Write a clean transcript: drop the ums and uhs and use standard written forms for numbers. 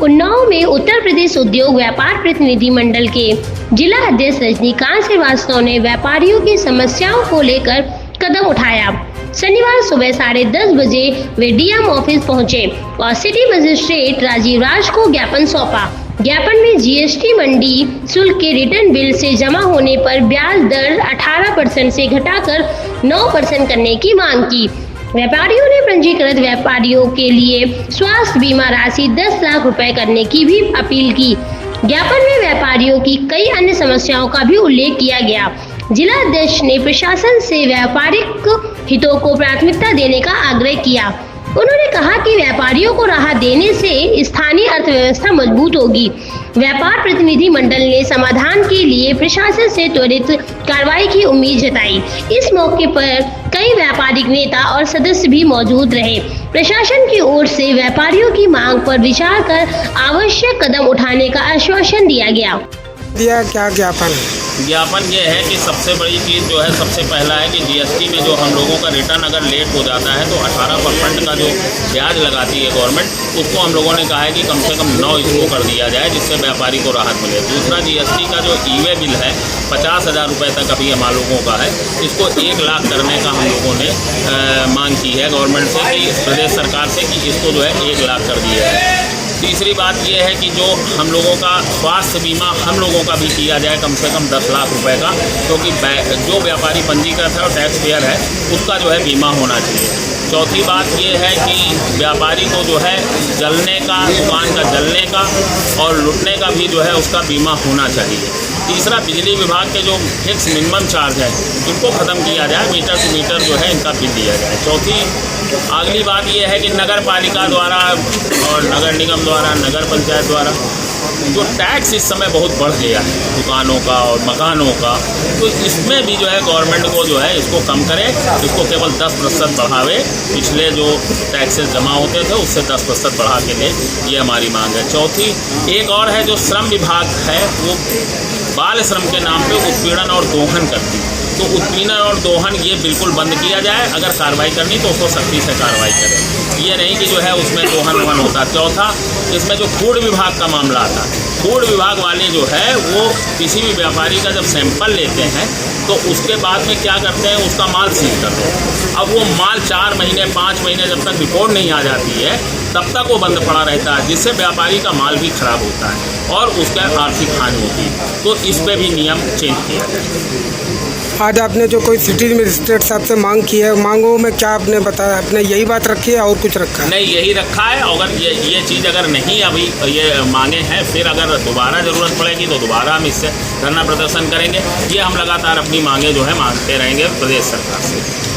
उन्नाव में उत्तर प्रदेश उद्योग व्यापार प्रतिनिधि मंडल के जिला अध्यक्ष रजनीकांत श्रीवास्तव ने व्यापारियों की समस्याओं को लेकर कदम उठाया। शनिवार सुबह 10:30 बजे वे डीएम ऑफिस पहुंचे और सिटी मजिस्ट्रेट राजीव राज को ज्ञापन सौंपा। ज्ञापन में जीएसटी मंडी शुल्क के रिटर्न बिल से जमा होने पर ब्याज दर 18% से घटाकर 9% करने की मांग की। व्यापारियों ने पंजीकृत व्यापारियों के लिए स्वास्थ्य बीमा राशि 10 लाख रुपए करने की भी अपील की। ज्ञापन में व्यापारियों की कई अन्य समस्याओं का भी उल्लेख किया गया। जिला अध्यक्ष ने प्रशासन से व्यापारिक हितों को प्राथमिकता देने का आग्रह किया। उन्होंने कहा कि व्यापारियों को राहत देने से स्थानीय अर्थव्यवस्था मजबूत होगी। व्यापार प्रतिनिधि मंडल ने समाधान के लिए प्रशासन से त्वरित कार्रवाई की उम्मीद जताई। इस मौके पर कई व्यापारिक नेता और सदस्य भी मौजूद रहे। प्रशासन की ओर से व्यापारियों की मांग पर विचार कर आवश्यक कदम उठाने का आश्वासन दिया गया। क्या ज्ञापन है? ज्ञापन ये है कि सबसे बड़ी चीज़ जो है, सबसे पहला है कि जीएसटी में जो हम लोगों का रिटर्न अगर लेट हो जाता है तो 18% का जो ब्याज लगाती है गवर्नमेंट, उसको हम लोगों ने कहा है कि कम से कम 9 इसको कर दिया जाए, जिससे व्यापारी को राहत मिले। दूसरा, जीएसटी का जो ई-वे बिल है 50,000 रुपये तक अभी हम लोगों का है, इसको 1 लाख करने का हम लोगों ने मांग की है गवर्नमेंट से, कि प्रदेश सरकार से, कि इसको जो है 1 लाख कर दिया है। तीसरी बात यह है कि जो हम लोगों का स्वास्थ्य बीमा हम लोगों का भी किया जाए कम से कम 10 लाख रुपए का, क्योंकि जो व्यापारी पंजीकृत है और टैक्स पेयर है उसका जो है बीमा होना चाहिए। चौथी बात यह है कि व्यापारी को जो है जलने का, दुकान का जलने का और लुटने का भी जो है उसका बीमा होना चाहिए। तीसरा, बिजली विभाग के जो फिक्स मिनिमम चार्ज है इनको ख़त्म किया जाए, मीटर टू मीटर जो है इनका बिल दिया जाए। चौथी अगली बात यह है कि नगर पालिका द्वारा और नगर निगम द्वारा, नगर पंचायत द्वारा जो टैक्स इस समय बहुत बढ़ गया है दुकानों का और मकानों का, तो इसमें भी जो है गवर्नमेंट को जो है इसको कम करे, इसको केवल 10% बढ़ावे। पिछले जो टैक्सेस जमा होते थे उससे 10% बढ़ा के ले, ये हमारी मांग है। चौथी एक और है, जो श्रम विभाग है वो बाल श्रम के नाम पे उत्पीड़न और दोहन करती है, तो उत्पीड़न और दोहन ये बिल्कुल बंद किया जाए। अगर कार्रवाई करनी तो उसको सख्ती से कार्रवाई करें, ये नहीं कि जो है उसमें दोहन वोहन होता। चौथा, इसमें जो फूड विभाग का मामला आता है, फूड विभाग वाले जो है वो किसी भी व्यापारी का जब सैंपल लेते हैं तो उसके बाद में क्या करते हैं, उसका माल सीज करते हैं। अब वो माल 4 महीने 5 महीने जब तक रिपोर्ट नहीं आ जाती है तब तक वो बंद पड़ा रहता है, जिससे व्यापारी का माल भी खराब होता है और उसका आर्थिक हानि होती है। तो इस पर भी नियम चेंज किया जाए। आज आपने जो कोई सिटी मजिस्ट्रेट साहब से मांग की है, मांगों में क्या आपने बताया? आपने यही बात रखी है और कुछ रखा है? नहीं, यही रखा है। अगर ये चीज़ अगर नहीं अभी ये मांगे हैं, फिर अगर दोबारा ज़रूरत पड़ेगी तो दोबारा हम इससे धरना प्रदर्शन करेंगे। ये हम लगातार अपनी मांगे जो है मांगते रहेंगे प्रदेश सरकार से।